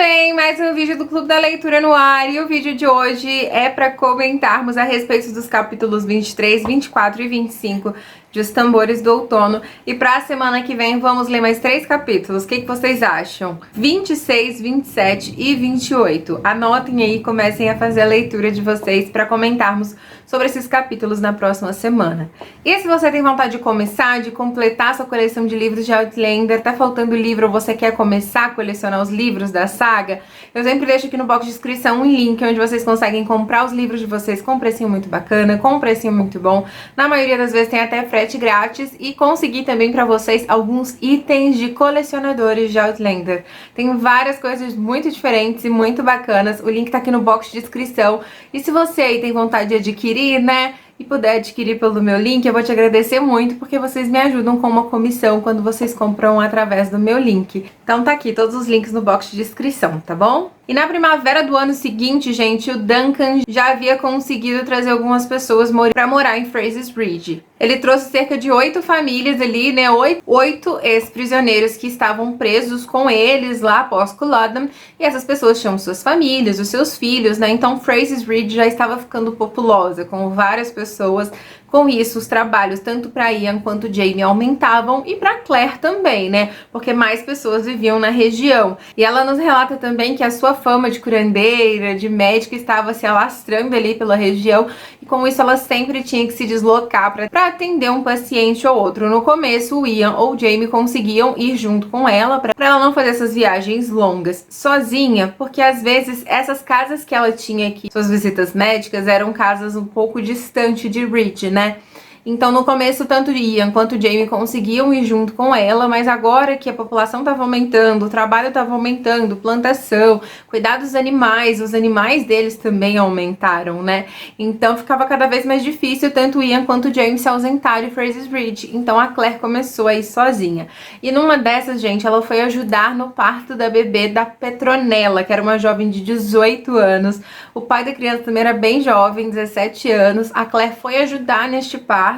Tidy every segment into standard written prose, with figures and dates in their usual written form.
bem? Mais um vídeo do Clube da Leitura no ar e o vídeo de hoje é para comentarmos a respeito dos capítulos 23, 24 e 25 de Os Tambores do Outono. E para a semana que vem vamos ler mais 3 capítulos. O que vocês acham? 26, 27 e 28. Anotem aí e comecem a fazer a leitura de vocês para comentarmos sobre esses capítulos na próxima semana. E se você tem vontade de começar, de completar sua coleção de livros de Outlander, tá faltando livro ou você quer começar a colecionar os livros da saga, eu sempre deixo aqui no box de descrição um link onde vocês conseguem comprar os livros de vocês com um precinho muito bacana, com um precinho muito bom. Na maioria das vezes tem até frete grátis e conseguir também para vocês alguns itens de colecionadores de Outlander. Tem várias coisas muito diferentes e muito bacanas. O link tá aqui no box de descrição. E se você aí tem vontade de adquirir, né, e puder adquirir pelo meu link, eu vou te agradecer muito, porque vocês me ajudam com uma comissão quando vocês compram através do meu link. Então tá aqui todos os links no box de descrição, tá bom? E na primavera do ano seguinte, gente, o Duncan já havia conseguido trazer algumas pessoas para morar em Fraser's Ridge. Ele trouxe cerca de 8 famílias ali, né, 8 ex-prisioneiros que estavam presos com eles lá após Culloden, e essas pessoas tinham suas famílias, os seus filhos, né, então Fraser's Ridge já estava ficando populosa, com várias pessoas. Com isso, os trabalhos tanto para Ian quanto Jaime aumentavam e para Claire também, né? Porque mais pessoas viviam na região. E ela nos relata também que a sua fama de curandeira, de médica, estava se alastrando ali pela região. E com isso, ela sempre tinha que se deslocar para atender um paciente ou outro. No começo, o Ian ou Jaime conseguiam ir junto com ela para ela não fazer essas viagens longas sozinha, porque às vezes essas casas que ela tinha aqui, suas visitas médicas, eram casas um pouco distante de Ridge, né? Então no começo tanto Ian quanto Jaime conseguiam ir junto com ela, mas agora que a população estava aumentando, o trabalho estava aumentando, plantação, cuidar dos animais, os animais deles também aumentaram, né? Então ficava cada vez mais difícil tanto Ian quanto Jaime se ausentarem de Fraser's Ridge. Então a Claire começou a ir sozinha. E numa dessas, gente, ela foi ajudar no parto da bebê da Petronella, que era uma jovem de 18 anos. O pai da criança também era bem jovem, 17 anos. A Claire foi ajudar neste parto.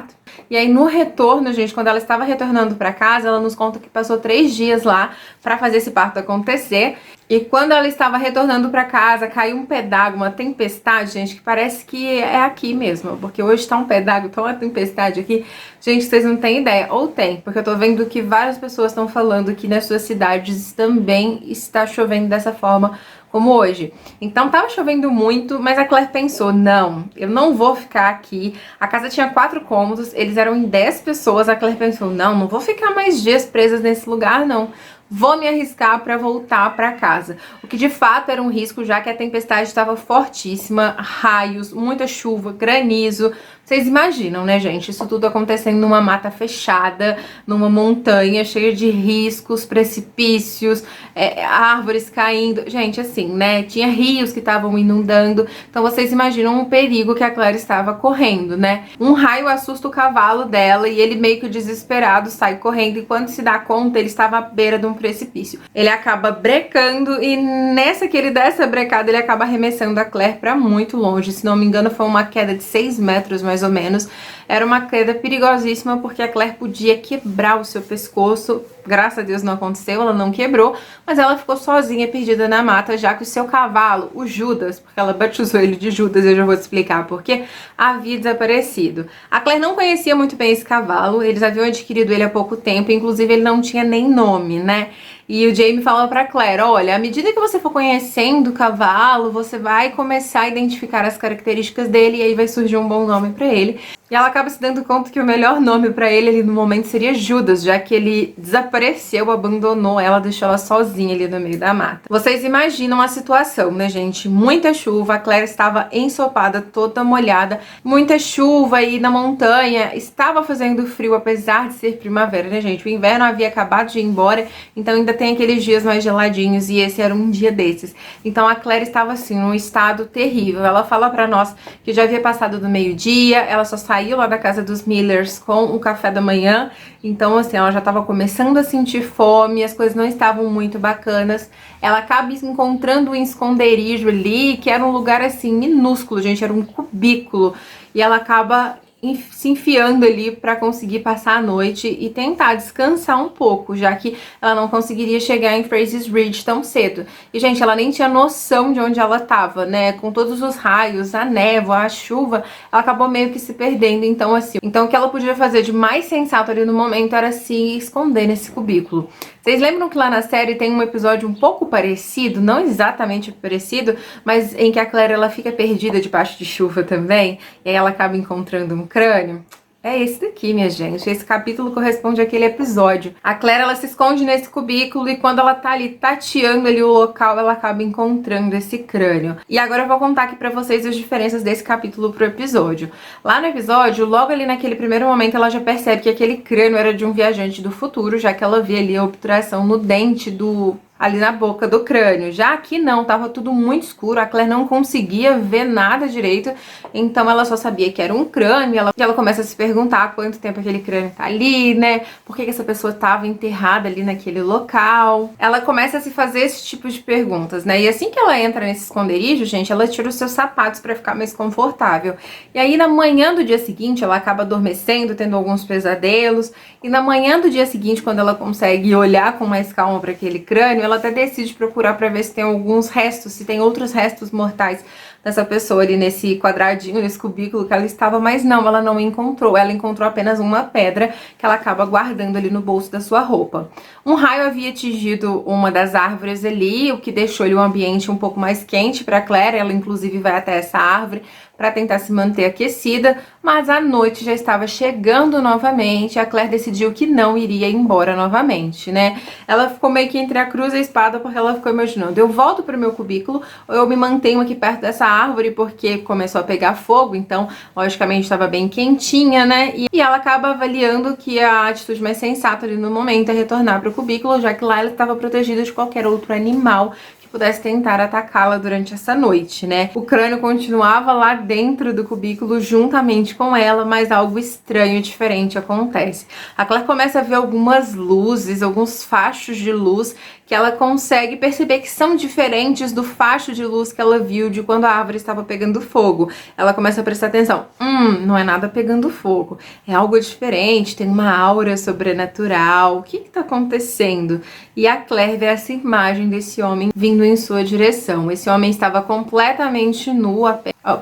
E aí no retorno, gente, quando ela estava retornando para casa, ela nos conta que passou 3 dias lá para fazer esse parto acontecer. E quando ela estava retornando para casa, caiu um pé d'água, uma tempestade, gente, que parece que é aqui mesmo, porque hoje tá um pé d'água, tá uma tempestade aqui. Gente, vocês não têm ideia, ou tem, porque eu tô vendo que várias pessoas estão falando que nas suas cidades também está chovendo dessa forma como hoje. Então tava chovendo muito, mas a Claire pensou, não, eu não vou ficar aqui. A casa tinha 4 cômodos, eles eram em 10 pessoas. A Claire pensou, não vou ficar mais dias presas nesse lugar, não. Vou me arriscar para voltar para casa. O que de fato era um risco, já que a tempestade estava fortíssima, raios, muita chuva, granizo. Vocês imaginam, né, gente? Isso tudo acontecendo numa mata fechada, numa montanha cheia de riscos, precipícios, árvores caindo. Gente, assim, né? Tinha rios que estavam inundando. Então vocês imaginam o perigo que a Claire estava correndo, né? Um raio assusta o cavalo dela e ele meio que desesperado sai correndo. E quando se dá conta, ele estava à beira de um precipício. Ele acaba brecando e nessa que ele dá essa brecada, ele acaba arremessando a Claire para muito longe. Se não me engano, foi uma queda de 6 metros, mais ou menos. Era uma queda perigosíssima porque a Claire podia quebrar o seu pescoço. Graças a Deus não aconteceu, ela não quebrou, mas ela ficou sozinha, perdida na mata, já que o seu cavalo, o Judas, porque ela batizou ele de Judas, eu já vou te explicar porque, havia desaparecido. A Claire não conhecia muito bem esse cavalo, eles haviam adquirido ele há pouco tempo, inclusive ele não tinha nem nome, né? E o Jaime fala pra Claire, olha, à medida que você for conhecendo o cavalo, você vai começar a identificar as características dele e aí vai surgir um bom nome pra ele. E ela acaba se dando conta que o melhor nome pra ele ali no momento seria Judas, já que ele desapareceu, abandonou ela, deixou ela sozinha ali no meio da mata. Vocês imaginam a situação, né, gente? Muita chuva, a Claire estava ensopada, toda molhada, muita chuva aí na montanha, estava fazendo frio, apesar de ser primavera, né, gente? O inverno havia acabado de ir embora, então ainda tem aqueles dias mais geladinhos e esse era um dia desses. Então a Claire estava assim, num estado terrível. Ela fala pra nós que já havia passado do meio-dia, ela só saiu lá da casa dos Millers com o café da manhã, então assim, ela já estava começando a sentir fome, as coisas não estavam muito bacanas. Ela acaba encontrando um esconderijo ali, que era um lugar assim, minúsculo, gente, era um cubículo, e ela acaba se enfiando ali para conseguir passar a noite e tentar descansar um pouco, já que ela não conseguiria chegar em Fraser's Ridge tão cedo. E, gente, ela nem tinha noção de onde ela estava, né? Com todos os raios, a névoa, a chuva, ela acabou meio que se perdendo. Então, assim, o que ela podia fazer de mais sensato ali no momento era se esconder nesse cubículo. Vocês lembram que lá na série tem um episódio um pouco parecido, não exatamente parecido, mas em que a Claire ela fica perdida debaixo de chuva também, e aí ela acaba encontrando um crânio? É esse daqui, minha gente. Esse capítulo corresponde àquele episódio. A Claire, ela se esconde nesse cubículo e quando ela tá ali tateando ali o local, ela acaba encontrando esse crânio. E agora eu vou contar aqui pra vocês as diferenças desse capítulo pro episódio. Lá no episódio, logo ali naquele primeiro momento, ela já percebe que aquele crânio era de um viajante do futuro, já que ela vê ali a obturação no dente ali na boca do crânio. Já aqui não, tava tudo muito escuro, a Claire não conseguia ver nada direito, então ela só sabia que era um crânio, e ela começa a se perguntar há quanto tempo aquele crânio tá ali, né? Por que essa pessoa tava enterrada ali naquele local? Ela começa a se fazer esse tipo de perguntas, né? E assim que ela entra nesse esconderijo, gente, ela tira os seus sapatos pra ficar mais confortável. E aí na manhã do dia seguinte, ela acaba adormecendo, tendo alguns pesadelos, e na manhã do dia seguinte, quando ela consegue olhar com mais calma para aquele crânio, ela até decide procurar para ver se tem alguns restos, se tem outros restos mortais dessa pessoa ali nesse quadradinho, nesse cubículo que ela estava, mas não, ela não encontrou. Ela encontrou apenas uma pedra que ela acaba guardando ali no bolso da sua roupa. Um raio havia atingido uma das árvores ali, o que deixou ali o ambiente um pouco mais quente para Claire. Ela inclusive vai até essa árvore para tentar se manter aquecida, mas a noite já estava chegando novamente e a Claire decidiu que não iria embora novamente, né? Ela ficou meio que entre a cruz e a espada, porque ela ficou imaginando, eu volto para o meu cubículo ou eu me mantenho aqui perto dessa árvore, porque começou a pegar fogo, então logicamente estava bem quentinha, né? E ela acaba avaliando que a atitude mais sensata ali no momento é retornar para o cubículo, já que lá ela estava protegida de qualquer outro animal pudesse tentar atacá-la durante essa noite, né? O crânio continuava lá dentro do cubículo juntamente com ela, mas algo estranho e diferente acontece. A Claire começa a ver algumas luzes, alguns fachos de luz que ela consegue perceber que são diferentes do facho de luz que ela viu de quando a árvore estava pegando fogo. Ela começa a prestar atenção. Não é nada pegando fogo. É algo diferente, tem uma aura sobrenatural. O que está acontecendo? E a Claire vê essa imagem desse homem vindo em sua direção. Esse homem estava completamente nu,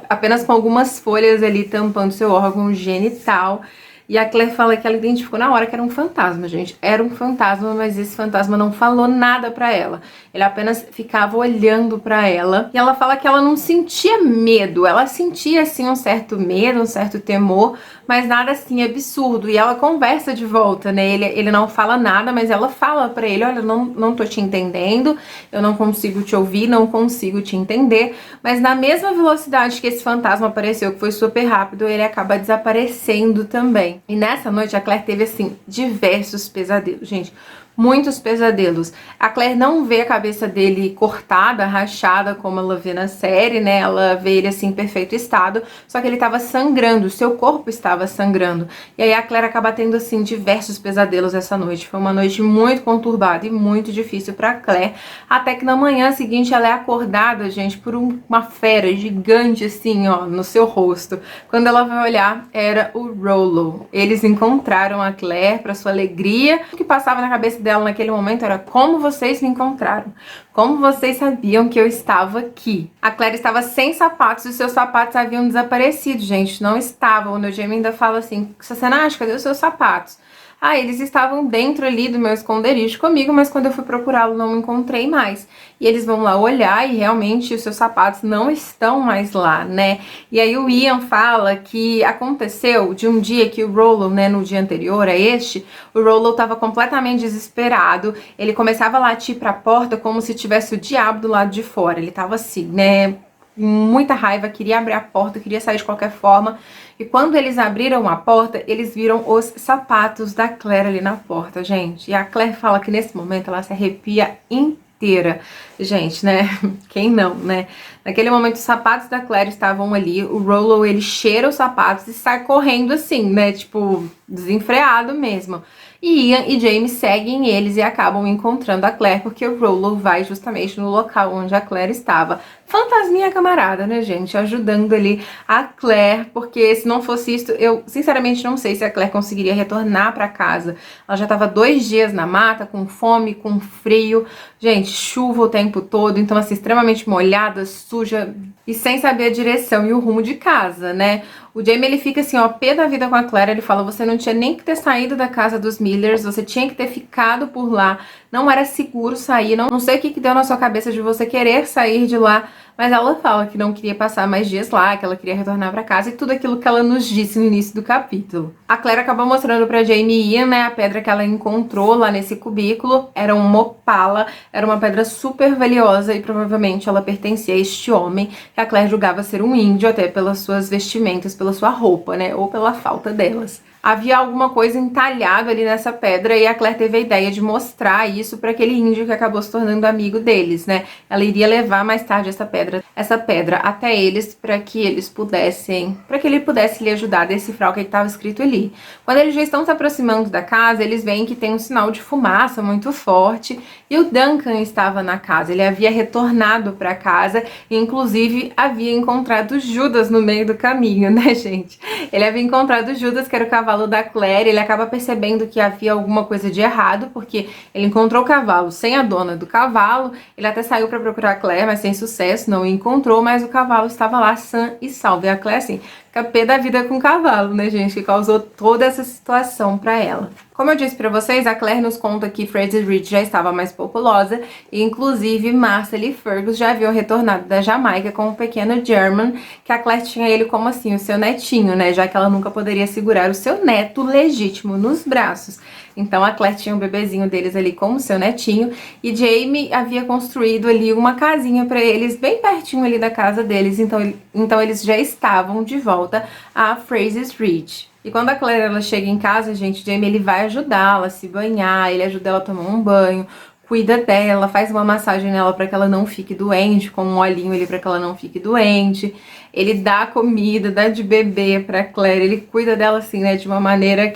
apenas com algumas folhas ali tampando seu órgão genital. E a Claire fala que ela identificou na hora que era um fantasma, gente. Era um fantasma, mas esse fantasma não falou nada pra ela. Ele apenas ficava olhando pra ela. E ela fala que ela não sentia medo. Ela sentia, assim, um certo medo, um certo temor, mas nada, assim, absurdo. E ela conversa de volta, né? Ele não fala nada, mas ela fala pra ele, olha, não tô te entendendo, eu não consigo te ouvir, não consigo te entender. Mas na mesma velocidade que esse fantasma apareceu, que foi super rápido, ele acaba desaparecendo também. E nessa noite a Claire teve, assim, diversos pesadelos, gente. Muitos pesadelos. A Claire não vê a cabeça dele cortada, rachada, como ela vê na série, né? Ela vê ele assim em perfeito estado, só que ele estava sangrando, seu corpo estava sangrando. E aí a Claire acaba tendo assim diversos pesadelos essa noite. Foi uma noite muito conturbada e muito difícil para Claire, até que na manhã seguinte ela é acordada, gente, por uma fera gigante assim, ó, no seu rosto. Quando ela vai olhar, era o Rollo. Eles encontraram a Claire, para sua alegria. O que passava na cabeça dela naquele momento era: como vocês me encontraram? Como vocês sabiam que eu estava aqui? A Claire estava sem sapatos e os seus sapatos haviam desaparecido, gente. Não estavam. O Neil Jamie ainda fala assim: Sassenage, cadê os seus sapatos? Ah, eles estavam dentro ali do meu esconderijo comigo, mas quando eu fui procurá-lo não encontrei mais. E eles vão lá olhar e realmente os seus sapatos não estão mais lá, né? E aí o Ian fala que aconteceu de um dia que o Rollo, né, no dia anterior a este, o Rollo estava completamente desesperado. Ele começava a latir para a porta como se tivesse o diabo do lado de fora. Ele estava assim, né, com muita raiva, queria abrir a porta, queria sair de qualquer forma. E quando eles abriram a porta, eles viram os sapatos da Claire ali na porta, gente. E a Claire fala que nesse momento ela se arrepia inteira. Gente, né? Quem não, né? Naquele momento os sapatos da Claire estavam ali. O Rollo, ele cheira os sapatos e sai correndo assim, né? Tipo, desenfreado mesmo. E Ian e James seguem eles e acabam encontrando a Claire, porque o Rollo vai justamente no local onde a Claire estava. fantasminha camarada, né, gente? Ajudando ali a Claire, porque se não fosse isso, eu sinceramente não sei se a Claire conseguiria retornar pra casa. Ela já tava 2 dias na mata, com fome, com frio, gente, chuva o tempo todo, então assim, extremamente molhada, suja e sem saber a direção e o rumo de casa, né? O Jamie, ele fica assim, ó, pé da vida com a Claire, ele fala, você não tinha nem que ter saído da casa dos Millers, você tinha que ter ficado por lá, não era seguro sair, não sei o que deu na sua cabeça de você querer sair de lá, mas ela fala que não queria passar mais dias lá, que ela queria retornar pra casa e tudo aquilo que ela nos disse no início do capítulo. A Claire acabou mostrando pra Jamie Ian, né, a pedra que ela encontrou lá nesse cubículo, era um opala, era uma pedra super valiosa e provavelmente ela pertencia a este homem, que a Claire julgava ser um índio, até pelas suas vestimentas, pela sua roupa, né, ou pela falta delas. Havia alguma coisa entalhada ali nessa pedra e a Claire teve a ideia de mostrar isso para aquele índio que acabou se tornando amigo deles, né? Ela iria levar mais tarde essa pedra até eles para que ele pudesse lhe ajudar a decifrar o que estava escrito ali. Quando eles já estão se aproximando da casa, eles veem que tem um sinal de fumaça muito forte e o Duncan estava na casa. Ele havia retornado para casa e inclusive havia encontrado Judas no meio do caminho, né, gente? Ele havia encontrado Judas, que era o cavalo da Claire. Ele acaba percebendo que havia alguma coisa de errado, porque ele encontrou o cavalo sem a dona do cavalo, ele até saiu para procurar a Claire, mas sem sucesso, não encontrou, mas o cavalo estava lá sã e salvo. E a Claire, assim, fica pé da vida com o cavalo, né, gente, que causou toda essa situação para ela. Como eu disse para vocês, a Claire nos conta que Fraser Reed já estava mais populosa e inclusive Marcel e Fergus já haviam retornado da Jamaica com o pequeno German, que a Claire tinha ele como assim, o seu netinho, né, já que ela nunca poderia segurar o seu neto legítimo nos braços. Então a Claire tinha um bebezinho deles ali como seu netinho e Jamie havia construído ali uma casinha para eles bem pertinho ali da casa deles, então eles já estavam de volta a Fraser Reed. E quando a Claire ela chega em casa, gente, Jamie ele vai ajudá-la a se banhar, ele ajuda ela a tomar um banho, cuida dela, faz uma massagem nela para que ela não fique doente, com um olhinho ali para que ela não fique doente. Ele dá comida, dá de beber pra Claire, ele cuida dela assim, né, de uma maneira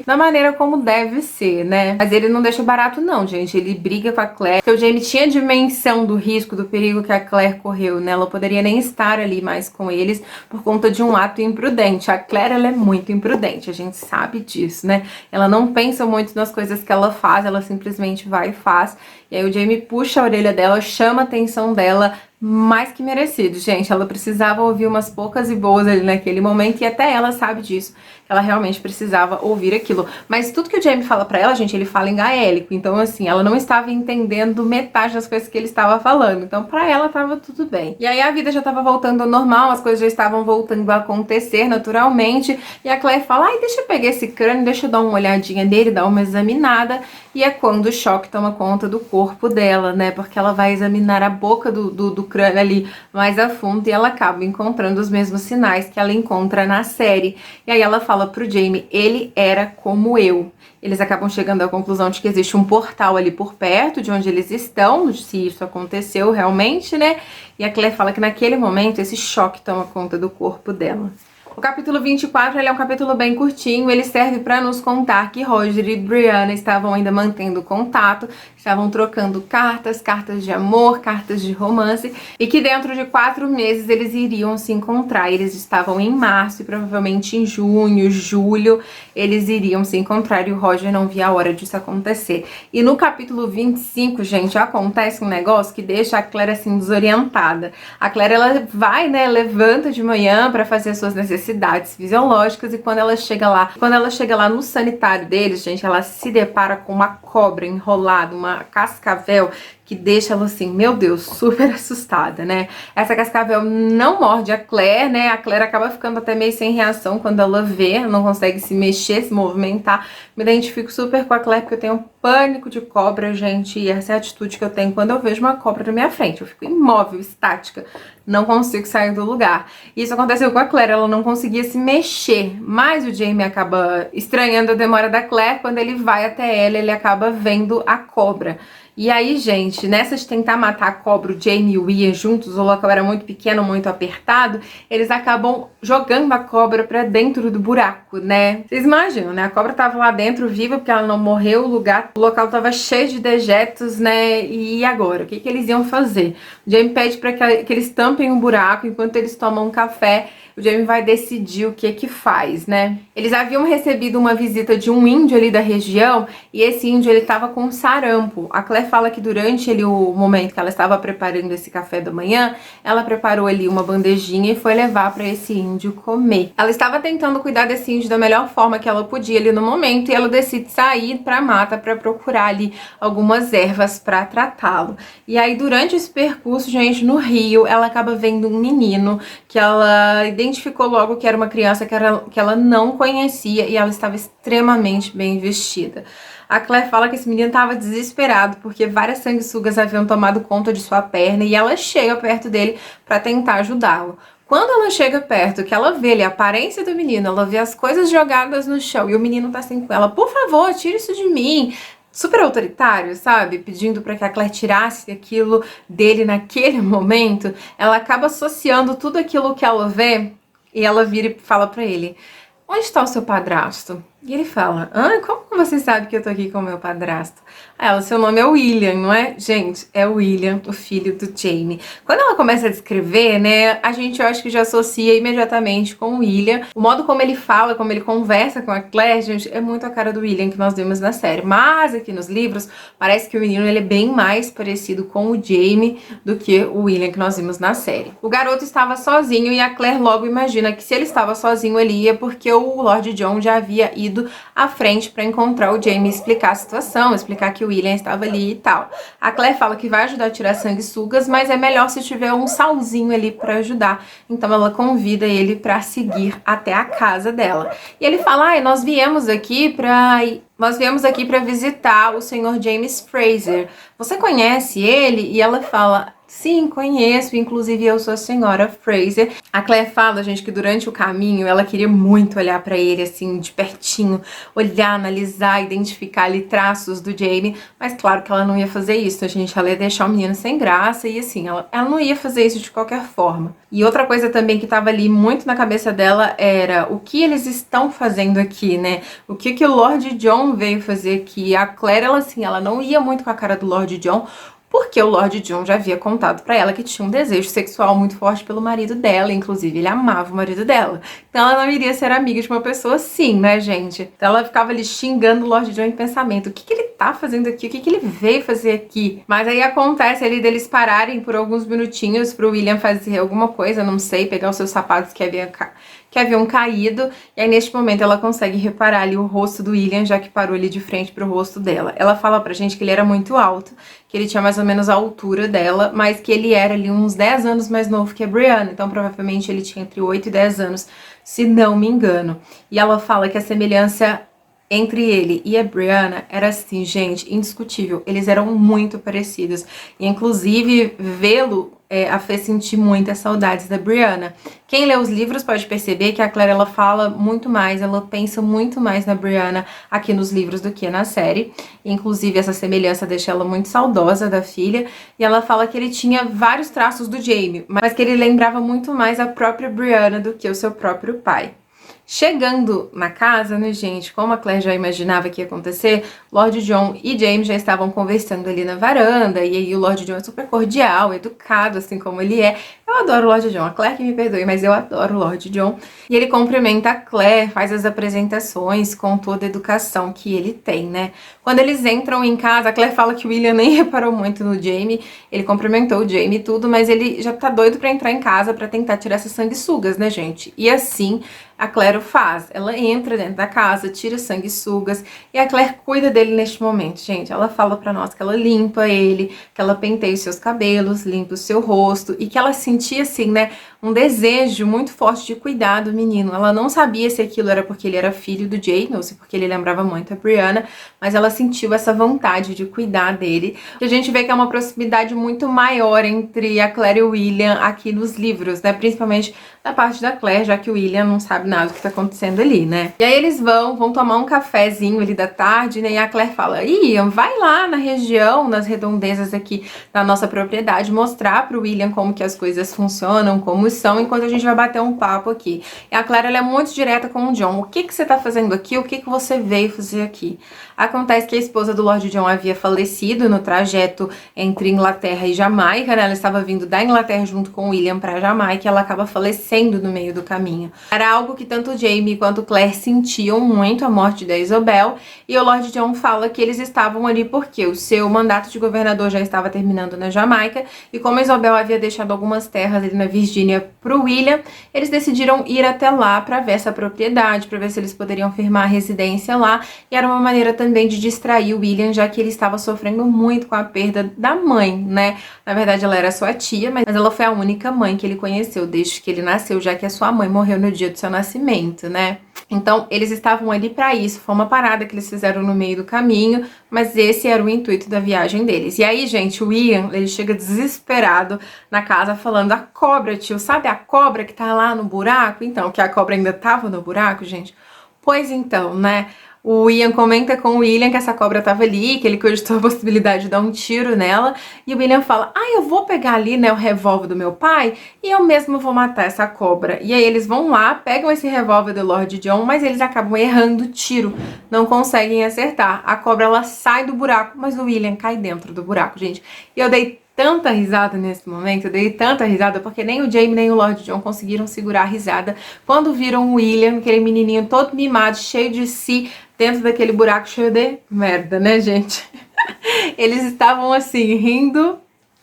da maneira como deve ser, né? Mas ele não deixa barato não, gente, ele briga com a Claire, porque o Jamie tinha dimensão do risco, do perigo que a Claire correu, né? Ela poderia nem estar ali mais com eles por conta de um ato imprudente. A Claire, ela é muito imprudente, a gente sabe disso, né? Ela não pensa muito nas coisas que ela faz, ela simplesmente vai e faz. E aí o Jamie puxa a orelha dela, chama a atenção dela, mais que merecido, gente. Ela precisava ouvir umas poucas e boas ali naquele momento e até ela sabe disso, que ela realmente precisava ouvir aquilo. Mas tudo que o Jamie fala pra ela, gente, ele fala em gaélico, então assim, ela não estava entendendo metade das coisas que ele estava falando, então pra ela tava tudo bem. E aí a vida já tava voltando ao normal, as coisas já estavam voltando a acontecer naturalmente, e a Claire fala, ai, deixa eu pegar esse crânio, deixa eu dar uma olhadinha nele, dar uma examinada, e é quando o choque toma conta do corpo dela, né, porque ela vai examinar a boca do crânio ali mais a fundo e ela acaba encontrando os mesmos sinais que ela encontra na série. E aí ela fala pro Jamie, ele era como eu. Eles acabam chegando à conclusão de que existe um portal ali por perto de onde eles estão, se isso aconteceu realmente, né? E a Claire fala que naquele momento esse choque toma conta do corpo dela. O capítulo 24, ele é um capítulo bem curtinho, ele serve para nos contar que Roger e Brianna estavam ainda mantendo contato, estavam trocando cartas de amor, cartas de romance, e que dentro de 4 meses eles iriam se encontrar. Eles estavam em março e provavelmente em junho, julho, eles iriam se encontrar e o Roger não via a hora disso acontecer. E no capítulo 25, gente, acontece um negócio que deixa a Claire assim desorientada. A Claire, ela vai, né, levanta de manhã para fazer as suas necessidades fisiológicas e quando ela chega lá no sanitário deles, gente, ela se depara com uma cobra enrolada, uma cascavel que deixa ela assim, meu Deus, super assustada, né? Essa cascavel não morde a Claire, né? A Claire acaba ficando até meio sem reação quando ela vê, não consegue se mexer, se movimentar. Me identifico super com a Claire porque eu tenho pânico de cobra, gente, e essa é a atitude que eu tenho quando eu vejo uma cobra na minha frente. Eu fico imóvel, estática, não consigo sair do lugar. Isso aconteceu com a Claire, ela não conseguia se mexer, mas o Jamie acaba estranhando a demora da Claire. Quando ele vai até ela, ele acaba vendo a cobra. E aí, gente, nessa de tentar matar a cobra, o Jamie e o Ian juntos, o local era muito pequeno, muito apertado, eles acabam jogando a cobra pra dentro do buraco, né? Vocês imaginam, né? A cobra tava lá dentro viva porque ela não morreu, o local tava cheio de dejetos, né? E agora? O que eles iam fazer? O Jamie pede pra que eles tampem o buraco enquanto eles tomam um café. O Jamie vai decidir o que faz, né? Eles haviam recebido uma visita de um índio ali da região e esse índio, ele tava com sarampo. A Claire fala que durante ali o momento que ela estava preparando esse café da manhã, ela preparou ali uma bandejinha e foi levar para esse índio comer. Ela estava tentando cuidar desse índio da melhor forma que ela podia ali no momento e ela decide sair para a mata para procurar ali algumas ervas para tratá-lo. E aí durante esse percurso, gente, no rio, ela acaba vendo um menino que ela identificou logo que era uma criança que ela não conhecia e ela estava extremamente bem vestida. A Claire fala que esse menino estava desesperado porque várias sanguessugas haviam tomado conta de sua perna e ela chega perto dele para tentar ajudá-lo. Quando ela chega perto, que ela vê ali a aparência do menino, ela vê as coisas jogadas no chão e o menino tá assim com ela, por favor, tira isso de mim. Super autoritário, sabe? Pedindo para que a Claire tirasse aquilo dele naquele momento. Ela acaba associando tudo aquilo que ela vê e ela vira e fala para ele: onde está o seu padrasto? E ele fala: como que você sabe que eu tô aqui com o meu padrasto? Aí ela: seu nome é William, não é? Gente, é o William, o filho do Jamie. Quando ela começa a descrever, né, a gente, eu acho que já associa imediatamente com o William. O modo como ele fala, como ele conversa com a Claire, gente, é muito a cara do William que nós vimos na série. Mas aqui nos livros, parece que o menino, ele é bem mais parecido com o Jamie do que o William que nós vimos na série. O garoto estava sozinho e a Claire logo imagina que se ele estava sozinho ali é porque o Lord John já havia ido à frente para encontrar o Jamie e explicar a situação, explicar que o William estava ali e tal. A Claire fala que vai ajudar a tirar sanguessugas, mas é melhor se tiver um salzinho ali para ajudar. Então ela convida ele para seguir até a casa dela. E ele fala: nós viemos aqui para visitar o senhor James Fraser. Você conhece ele? E ela fala: sim, conheço, inclusive eu sou a senhora Fraser. A Claire fala, gente, que durante o caminho ela queria muito olhar pra ele, assim, de pertinho, olhar, analisar, identificar ali traços do Jamie, mas claro que ela não ia fazer isso, gente, ela ia deixar o menino sem graça e assim, ela não ia fazer isso de qualquer forma. E outra coisa também que tava ali muito na cabeça dela era o que eles estão fazendo aqui, né? O que o Lord John veio fazer aqui? A Claire, ela assim, ela não ia muito com a cara do Lord John, porque o Lord John já havia contado pra ela que tinha um desejo sexual muito forte pelo marido dela, inclusive ele amava o marido dela. Então ela não iria ser amiga de uma pessoa assim, né, gente? Então ela ficava ali xingando o Lord John em pensamento. O que ele tá fazendo aqui? O que ele veio fazer aqui? Mas aí acontece ali deles pararem por alguns minutinhos pro William fazer alguma coisa, não sei, pegar os seus sapatos que haviam caído, e aí neste momento ela consegue reparar ali o rosto do William, já que parou ali de frente pro rosto dela. Ela fala pra gente que ele era muito alto, que ele tinha mais ou menos a altura dela, mas que ele era ali uns 10 anos mais novo que a Brianna, então provavelmente ele tinha entre 8 e 10 anos, se não me engano. E ela fala que a semelhança entre ele e a Brianna era assim, gente, indiscutível. Eles eram muito parecidos. E, inclusive, vê-lo a fez sentir muitas saudades da Brianna. Quem lê os livros pode perceber que a Claire, ela fala muito mais, ela pensa muito mais na Brianna aqui nos livros do que na série. Inclusive, essa semelhança deixa ela muito saudosa da filha. E ela fala que ele tinha vários traços do Jamie, mas que ele lembrava muito mais a própria Brianna do que o seu próprio pai. Chegando na casa, né, gente, como a Claire já imaginava que ia acontecer, Lord John e James já estavam conversando ali na varanda, e aí o Lord John é super cordial, educado, assim como ele é. Eu adoro o Lord John, a Claire que me perdoe, mas eu adoro o Lord John. E ele cumprimenta a Claire, faz as apresentações com toda a educação que ele tem, né. Quando eles entram em casa, a Claire fala que o William nem reparou muito no Jamie, ele cumprimentou o Jamie e tudo, mas ele já tá doido pra entrar em casa pra tentar tirar essas sanguessugas, né, gente. E assim a Claire o faz. Ela entra dentro da casa, tira sanguessugas e a Claire cuida dele neste momento, gente. Ela fala pra nós que ela limpa ele, que ela penteia os seus cabelos, limpa o seu rosto e que ela sentia, assim, né, um desejo muito forte de cuidar do menino. Ela não sabia se aquilo era porque ele era filho do Jaime ou se porque ele lembrava muito a Brianna, mas ela sentiu essa vontade de cuidar dele. E a gente vê que é uma proximidade muito maior entre a Claire e o William aqui nos livros, né? Principalmente da parte da Claire, já que o William não sabe nada do que tá acontecendo ali, né? E aí eles vão tomar um cafezinho ali da tarde, né? E a Claire fala: Ian, vai lá na região, nas redondezas aqui da nossa propriedade, mostrar pro William como que as coisas funcionam, como são, enquanto a gente vai bater um papo aqui. E a Claire, ela é muito direta com o Jon. O que que você tá fazendo aqui? O que que você veio fazer aqui? Acontece que a esposa do Lord Jon havia falecido no trajeto entre Inglaterra e Jamaica, né? Ela estava vindo da Inglaterra junto com o William pra Jamaica e ela acaba falecendo no meio do caminho. Era algo que tanto Jaime quanto Claire sentiam muito, a morte da Isobel, e o Lord Jon fala que eles estavam ali porque o seu mandato de governador já estava terminando na Jamaica, e como a Isobel havia deixado algumas terras ali na Virgínia pro William, eles decidiram ir até lá para ver essa propriedade, para ver se eles poderiam firmar a residência lá, e era uma maneira também de distrair o William, já que ele estava sofrendo muito com a perda da mãe, né? Na verdade, ela era sua tia, mas ela foi a única mãe que ele conheceu desde que ele nasceu, já que a sua mãe morreu no dia do seu nascimento, né? Então, eles estavam ali para isso. Foi uma parada que eles fizeram no meio do caminho, mas esse era o intuito da viagem deles. E aí, gente, o Ian, ele chega desesperado na casa falando: a cobra, tio, sabe a cobra que tá lá no buraco? Então, que a cobra ainda tava no buraco, gente? Pois então, né? O Ian comenta com o William que essa cobra tava ali, que ele cogitou a possibilidade de dar um tiro nela, e o William fala: eu vou pegar ali, né, o revólver do meu pai e eu mesmo vou matar essa cobra. E aí eles vão lá, pegam esse revólver do Lord Jon, mas eles acabam errando o tiro, não conseguem acertar. A cobra, ela sai do buraco, mas o William cai dentro do buraco, gente. E eu dei tanta risada nesse momento, eu dei tanta risada, porque nem o Jaime nem o Lord Jon conseguiram segurar a risada quando viram o William, aquele menininho todo mimado, cheio de si, dentro daquele buraco cheio de merda, né, gente? Eles estavam assim, rindo,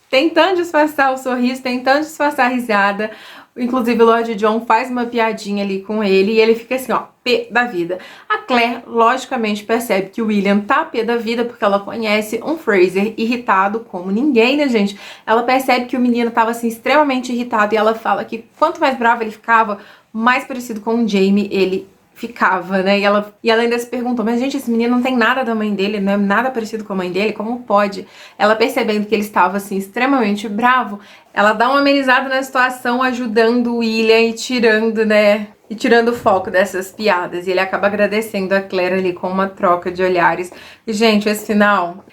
tentando disfarçar o sorriso, tentando disfarçar a risada. Inclusive o Lord Jon faz uma piadinha ali com ele e ele fica assim, ó, pé da vida. A Claire, logicamente, percebe que o William tá pé da vida porque ela conhece um Fraser irritado como ninguém, né, gente? Ela percebe que o menino tava, assim, extremamente irritado e ela fala que quanto mais bravo ele ficava, mais parecido com o Jaime ele ficava, né? E ela ainda se perguntou: mas gente, esse menino não tem nada da mãe dele, não é nada parecido com a mãe dele, como pode? Ela, percebendo que ele estava assim extremamente bravo, ela dá uma amenizada na situação, ajudando o William e tirando, né? E tirando o foco dessas piadas. E ele acaba agradecendo a Claire ali com uma troca de olhares. E, gente, esse final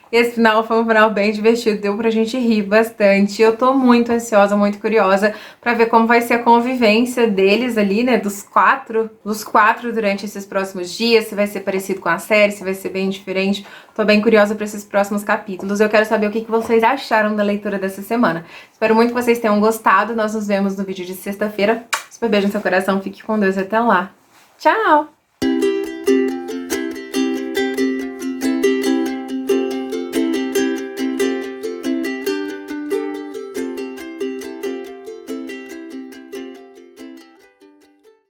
foi um final bem divertido. Deu pra gente rir bastante. Eu tô muito ansiosa, muito curiosa pra ver como vai ser a convivência deles ali, né? Dos quatro durante esses próximos dias. Se vai ser parecido com a série, se vai ser bem diferente. Tô bem curiosa pra esses próximos capítulos. Eu quero saber o que vocês acharam da leitura dessa semana. Espero muito que vocês tenham gostado. Nós nos vemos no vídeo de sexta-feira. Super beijo no seu coração, fique com Deus e até lá. Tchau!